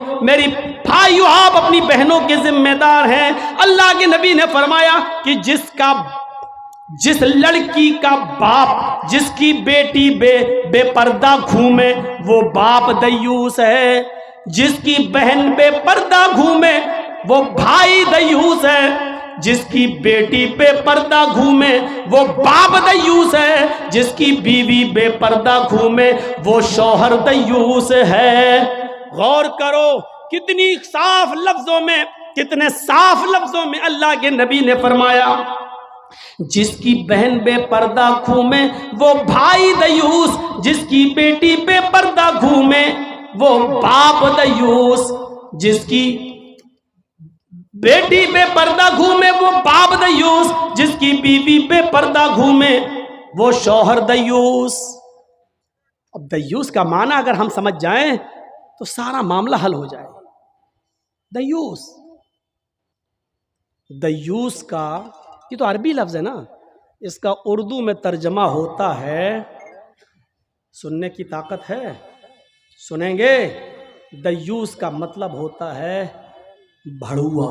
मेरी भाइयों, आप अपनी बहनों के जिम्मेदार हैं। अल्लाह के नबी ने फरमाया कि जिस लड़की का बाप, जिसकी बेटी बेपर्दा घूमे, वो बाप दयूस है। जिसकी बहन बेपर्दा घूमे, वो भाई दयूस है। जिसकी बेटी बेपर्दा घूमे, वो बाप दयूस है। जिसकी बीवी बेपर्दा घूमे, वो शौहर दयूस है। गौर करो कितनी साफ लफ्जों में, कितने साफ लफ्जों में अल्लाह के नबी ने फरमाया, जिसकी बहन बेपर्दा घूमे वो भाई दयूस, जिसकी बेटी बेपर्दा घूमे वो बाप दयूस, जिसकी बेटी बेपर्दा घूमे वो बाप दयूस, जिसकी बीवी बेपर्दा घूमे वो शौहर दयूस। अब दयूस का माना अगर हम समझ जाएं तो सारा मामला हल हो जाए। दयूस, दयूस का ये तो अरबी लफ्ज है ना, इसका उर्दू में तर्जमा होता है, सुनने की ताकत है, सुनेंगे। दयूस का मतलब होता है भड़ुआ।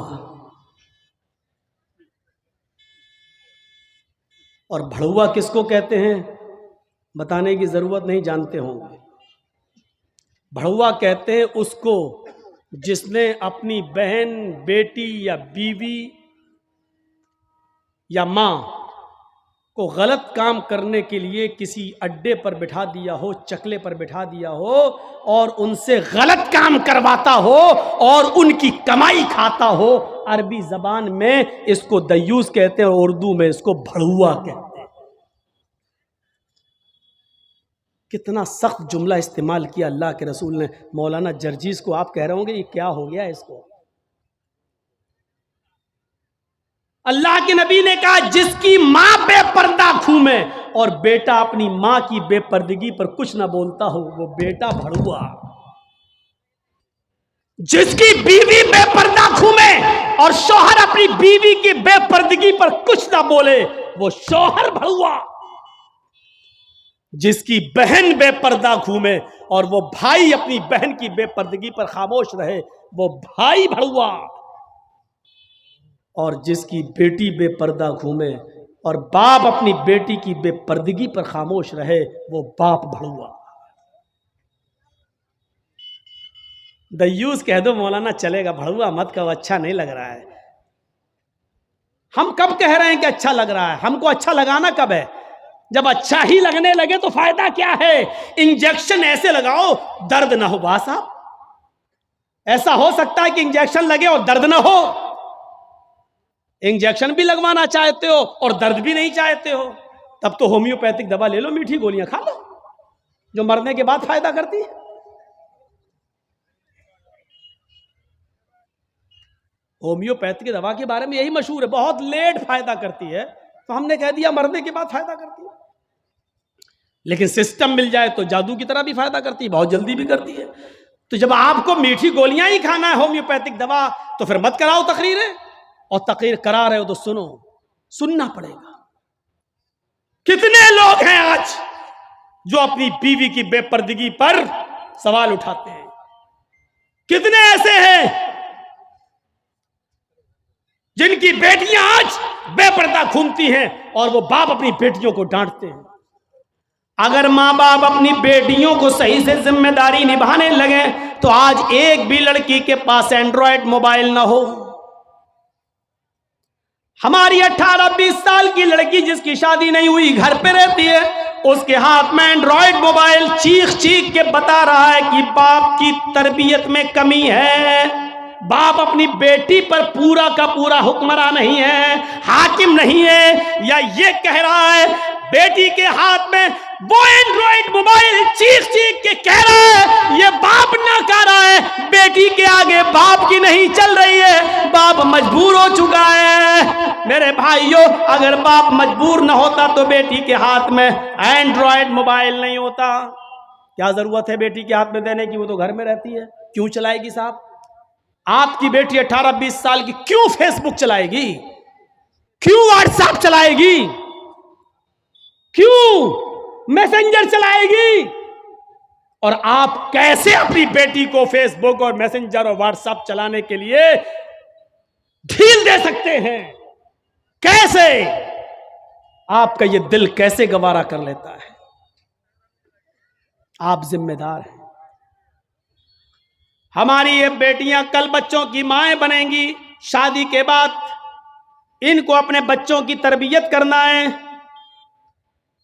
और भड़ुआ किसको कहते हैं बताने की जरूरत नहीं, जानते होंगे। भड़ुआ कहते हैं उसको जिसने अपनी बहन, बेटी या बीवी या माँ को गलत काम करने के लिए किसी अड्डे पर बिठा दिया हो, चकले पर बिठा दिया हो और उनसे गलत काम करवाता हो और उनकी कमाई खाता हो। अरबी जबान में इसको दयूस कहते हैं और उर्दू में इसको भड़ुआ कहते हैं। कितना सख्त जुमला इस्तेमाल किया अल्लाह के रसूल ने। मौलाना जर्जीस को आप कह रहे होंगे ये क्या हो गया इसको। अल्लाह के नबी ने कहा जिसकी मां बेपर्दा घूमे और बेटा अपनी मां की बेपर्दगी पर कुछ ना बोलता हो, वो बेटा भड़ुआ। जिसकी बीवी बेपर्दा घूमे और शौहर अपनी बीवी की बेपर्दगी पर कुछ ना बोले, वो शौहर भड़ुआ। जिसकी बहन बेपर्दा घूमे और वो भाई अपनी बहन की बेपर्दगी पर खामोश रहे, वो भाई भड़ुआ। और जिसकी बेटी बेपर्दा घूमे और बाप अपनी बेटी की बेपर्दगी पर खामोश रहे, वो बाप भड़ुआ। दयूस कह दो मौलाना चलेगा, भड़ुआ मत कहो, अच्छा नहीं लग रहा है। हम कब कह रहे हैं कि अच्छा लग रहा है? हमको अच्छा लगाना कब है? जब अच्छा ही लगने लगे तो फायदा क्या है? इंजेक्शन ऐसे लगाओ दर्द ना हो। बात साहब, ऐसा हो सकता है कि इंजेक्शन लगे और दर्द ना हो? इंजेक्शन भी लगवाना चाहते हो और दर्द भी नहीं चाहते हो, तब तो होम्योपैथिक दवा ले लो, मीठी गोलियां खा लो जो मरने के बाद फायदा करती है। होम्योपैथिक दवा के बारे में यही मशहूर है, बहुत लेट फायदा करती है, तो हमने कह दिया मरने के बाद फायदा करती है। लेकिन सिस्टम मिल जाए तो जादू की तरह भी फायदा करती है, बहुत जल्दी भी करती है। तो जब आपको मीठी गोलियां ही खाना है होम्योपैथिक दवा, तो फिर मत कराओ तकरीरें, और तकरीर करा रहे हो तो सुनो, सुनना पड़ेगा। कितने लोग हैं आज जो अपनी बीवी की बेपर्दगी पर सवाल उठाते हैं? कितने ऐसे हैं जिनकी बेटियां आज बेपर्दा घूमती हैं और वो बाप अपनी बेटियों को डांटते हैं? अगर माँ बाप अपनी बेटियों को सही से जिम्मेदारी निभाने लगे तो आज एक भी लड़की के पास एंड्रॉयड मोबाइल ना हो। हमारी 18-20 साल की लड़की जिसकी शादी नहीं हुई, घर पे रहती है, उसके हाथ में एंड्रॉयड मोबाइल चीख चीख के बता रहा है कि बाप की तरबियत में कमी है, बाप अपनी बेटी पर पूरा का पूरा हुक्मरान नहीं है, हाकिम नहीं है। या ये कह रहा है बेटी के हाथ में वो एंड्रॉयड मोबाइल चीख चीख के कह रहा है ये बाप ना कह रहा है, बेटी के आगे बाप की नहीं चल रही है, बाप मजबूर हो चुका है। मेरे भाइयों, अगर बाप मजबूर ना होता तो बेटी के हाथ में एंड्रॉयड मोबाइल नहीं होता। क्या जरूरत है बेटी के हाथ में देने की? वो तो घर में रहती है, क्यों चलाएगी साहब? आपकी बेटी 18-20 साल की क्यों फेसबुक चलाएगी? क्यों व्हाट्सएप चलाएगी? क्यों मैसेंजर चलाएगी? और आप कैसे अपनी बेटी को फेसबुक और मैसेंजर और व्हाट्सएप चलाने के लिए ढील दे सकते हैं? कैसे? आपका ये दिल कैसे गवारा कर लेता है? आप जिम्मेदार हैं। हमारी ये बेटियां कल बच्चों की माएं बनेंगी। शादी के बाद इनको अपने बच्चों की तरबियत करना है।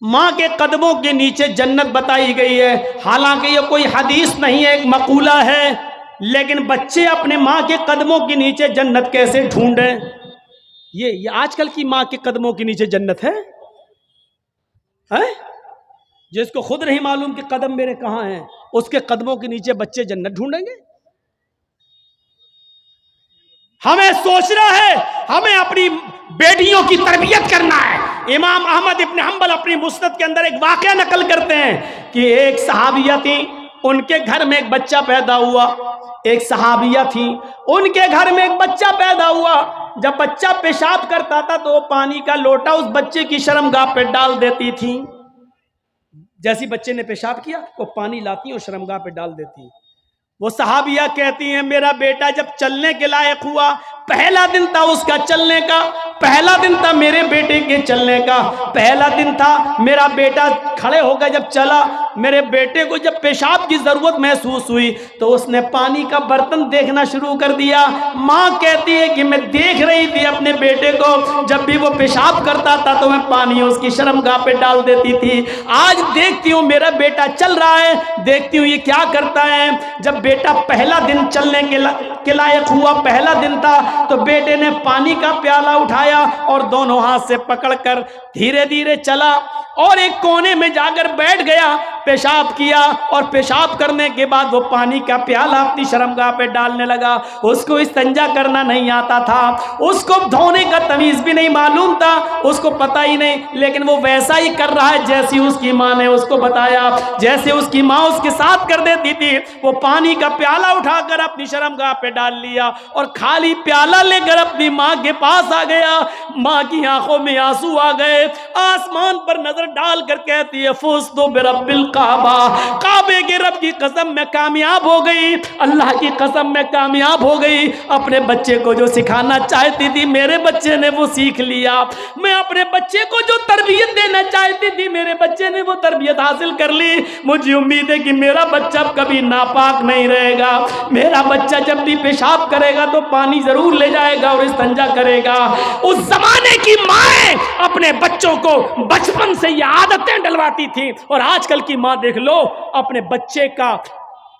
मां के कदमों के नीचे जन्नत बताई गई है। हालांकि ये कोई हदीस नहीं है, एक मकूला है, लेकिन बच्चे अपने मां के कदमों के नीचे जन्नत कैसे ढूंढें? ये आजकल की मां के कदमों के नीचे जन्नत है? जिसको खुद नहीं मालूम कि कदम मेरे कहां हैं, उसके कदमों के नीचे बच्चे जन्नत ढूंढेंगे? हमें सोचना है, हमें अपनी बेटियों की तरबियत करना है। इमाम अहमद इब्न हंबल अपनी मुस्नद के अंदर एक वाकया नकल करते हैं कि एक सहाबिया थी, उनके घर में एक बच्चा पैदा हुआ। एक सहाबिया थी, उनके घर में एक बच्चा पैदा हुआ। जब बच्चा पेशाब करता था तो वो पानी का लोटा उस बच्चे की शर्मगाह पे डाल देती थी। जैसी बच्चे ने पेशाब किया वो पानी लाती और शर्मगाह पे डाल देती। वो सहाबिया कहती हैं, मेरा बेटा जब चलने के लायक हुआ, पहला दिन था उसका चलने का, पहला दिन था मेरे बेटे के चलने का, पहला दिन था मेरा बेटा खड़े होकर जब चला, मेरे बेटे को जब पेशाब की जरूरत महसूस हुई तो उसने पानी का बर्तन देखना शुरू कर दिया। माँ कहती है कि मैं देख रही थी अपने बेटे को, जब भी वो पेशाब करता था तो मैं पानी उसकी शर्मगाह पे डाल देती थी। आज देखती हूँ मेरा बेटा चल रहा है, देखती हूँ ये क्या करता है। जब बेटा पहला दिन चलने के लायक हुआ, पहला दिन था, तो बेटे ने पानी का प्याला उठाया और दोनों हाथ से पकड़कर धीरे धीरे चला और एक कोने में जाकर बैठ गया, पेशाब किया और पेशाब करने के बाद वो पानी का प्याला अपनी शर्मगाह पे डालने लगा। उसको इस्तिंजा करना नहीं आता था, उसको धोने का तमीज भी नहीं मालूम था, उसको पता ही नहीं, लेकिन वो वैसा ही कर रहा है जैसी उसकी माँ ने उसको बताया। जैसे उसकी माँ उसके साथ कर देती थी, वो पानी का प्याला उठाकर अपनी शर्मगाह पे डाल लिया और खाली प्याला लेकर अपनी माँ के पास आ गया। माँ की आंखों में आंसू आ गए, आसमान पर नजर डालकर कहती है, फुज़ तो बिरब्बिल काबा, काबे के रब की कसम मैं कामयाब हो गई, अल्लाह की कसम मैं कामयाब हो गई। अपने बच्चे को जो सिखाना चाहती थी मेरे बच्चे ने वो सीख लिया। मैं अपने बच्चे को जो तरबियत देना चाहती थी मेरे बच्चे ने वो तरबियत हासिल कर ली। मुझे उम्मीद है कि मेरा बच्चा कभी नापाक नहीं रहेगा। मेरा बच्चा जब भी पेशाब करेगा तो पानी जरूर ले जाएगा और इस्तिंजा करेगा। उस जमाने की माएं अपने बच्चों को बचपन से ये आदतें डलवाती थी, और आजकल की माँ देख लो, अपने बच्चे का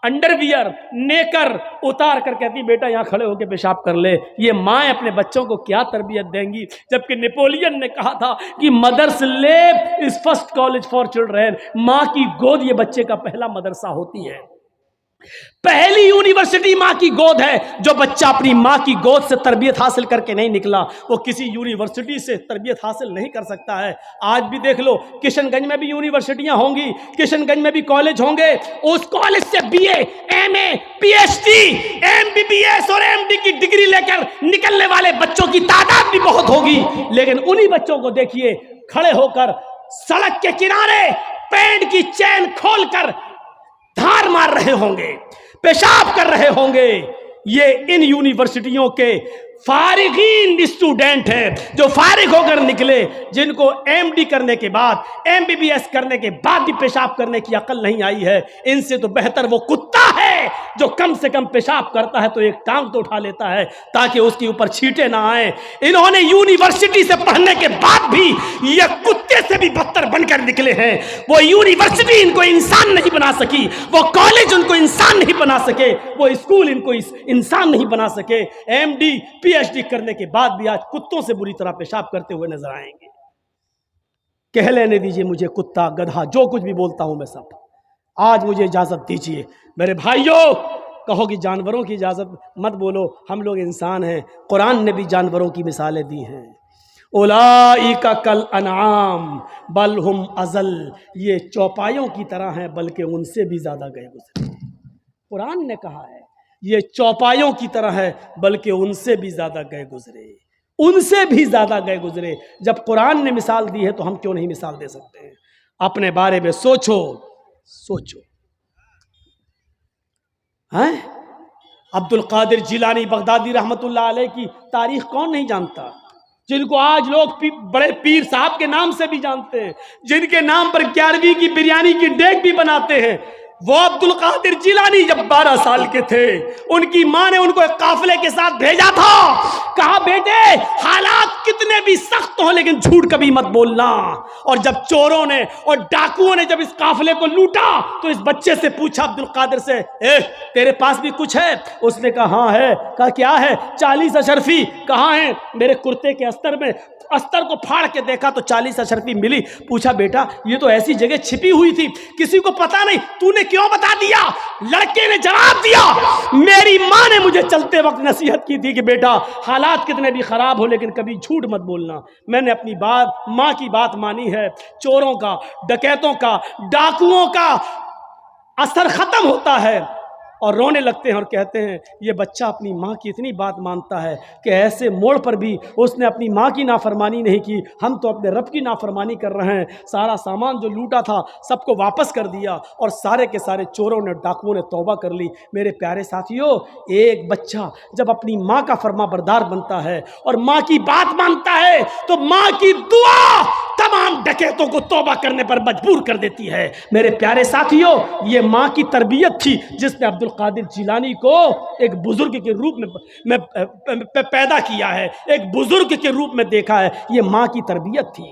अंडरवियर नेकर उतार कर कहती बेटा यहाँ खड़े होकर पेशाब कर ले। ये माएँ अपने बच्चों को क्या तरबियत देंगी? जबकि नेपोलियन ने कहा था कि mother's lap is first college for children, माँ की गोद ये बच्चे का पहला मदरसा होती है, पहली यूनिवर्सिटी माँ की गोद है। जो बच्चा अपनी माँ की गोद से तरबियत हासिल करके नहीं निकला वो किसी यूनिवर्सिटी से तरबियत हासिल नहीं कर सकता है। आज भी देख लो, किशनगंज में भी यूनिवर्सिटियां होंगी, किशनगंज में भी कॉलेज होंगे, उस कॉलेज से बीए, एमए, पीएचडी, एमबीबीएस और एमडी की डिग्री लेकर निकलने वाले बच्चों की तादाद भी बहुत होगी। लेकिन उन्हीं बच्चों को देखिए खड़े होकर सड़क के किनारे पैंट की चैन खोलकर धार मार रहे होंगे, पेशाब कर रहे होंगे। ये इन यूनिवर्सिटियों के फारिगीन स्टूडेंट हैं जो फारिग होकर निकले, जिनको एमडी करने के बाद, एमबीबीएस करने के बाद भी पेशाब करने की अकल नहीं आई है। इनसे तो बेहतर वो कुत्ता है जो कम से कम पेशाब करता है तो एक टांग तो उठा लेता है ताकि उसके ऊपर छींटे ना आए। इन्होंने यूनिवर्सिटी से पढ़ने के बाद भी ये कुत्ते से भी बदतर बनकर निकले हैं। वो यूनिवर्सिटी इनको इंसान नहीं बना सकी, वो कॉलेज उनको इंसान नहीं बना सके, वो स्कूल इनको इंसान नहीं बना सके। एमडी पीएचडी करने के बाद भी आज कुत्तों से बुरी तरह पेशाब करते हुए नजर आएंगे। कह लेने दीजिए मुझे कुत्ता, गधा, जो कुछ भी बोलता हूं मैं सब। आज मुझे इजाजत दीजिए मेरे भाइयों, कहो कि जानवरों की इजाजत मत बोलो, हम लोग इंसान हैं। कुरान ने भी जानवरों की मिसालें दी हैं। उलाइका कल अनआम बल हुम अजल, ये चौपायों की तरह हैं बल्कि उनसे भी ज्यादा गए गुजरे। कुरान ने कहा है ये चौपायों की तरह है बल्कि उनसे भी ज्यादा गए गुजरे, उनसे भी ज्यादा गए गुजरे। जब कुरान ने मिसाल दी है तो हम क्यों नहीं मिसाल दे सकते हैं? अपने बारे में सोचो, सोचो। हैं? अब्दुल कादिर जिलानी बगदादी रहमतुल्लाह अलैह की तारीख कौन नहीं जानता, जिनको आज लोग बड़े पीर साहब के नाम से भी जानते हैं, जिनके नाम पर 11वीं की बिरयानी की डेग भी बनाते हैं। वो अब्दुल कादिर जिलानी जब 12 साल के थे, उनकी मां ने उनको एक काफिले के साथ भेजा था। कहा बेटे हालात कितने भी सख्त हो लेकिन झूठ कभी मत बोलना। और जब चोरों ने और डाकुओं ने जब इस काफिले को लूटा तो इस बच्चे से पूछा अब्दुल कादिर से, तेरे पास भी कुछ है? उसने कहा हाँ है। कहा क्या है? 40 अशरफी। कहाँ है? मेरे कुर्ते के अस्तर में। अस्तर को फाड़ के देखा तो 40 अशरफी मिली। पूछा बेटा ये तो ऐसी जगह छिपी हुई थी, किसी को पता नहीं, तूने क्यों बता दिया? लड़के ने जवाब दिया, मेरी मां ने मुझे चलते वक्त नसीहत की थी कि बेटा हालात कितने भी खराब हो लेकिन कभी झूठ मत बोलना। मैंने अपनी बात, मां की बात मानी है। चोरों का, डकैतों का, डाकुओं का असर खत्म होता है और रोने लगते हैं और कहते हैं ये बच्चा अपनी माँ की इतनी बात मानता है कि ऐसे मोड़ पर भी उसने अपनी माँ की नाफरमानी नहीं की, हम तो अपने रब की नाफरमानी कर रहे हैं। सारा सामान जो लूटा था सबको वापस कर दिया और सारे के सारे चोरों ने, डाकुओं ने तौबा कर ली। मेरे प्यारे साथियों, एक बच्चा जब अपनी माँ का फरमाबरदार बनता है और माँ की बात मानता है तो माँ की दुआ तमाम डकैतों को तौबा करने पर मजबूर कर देती है। मेरे प्यारे साथियों, ये माँ की तरबियत थी जिसने अब्दुल कादिर जिलानी को एक बुजुर्ग के रूप में पैदा किया है, एक बुजुर्ग के रूप में देखा है। ये माँ की तरबियत थी।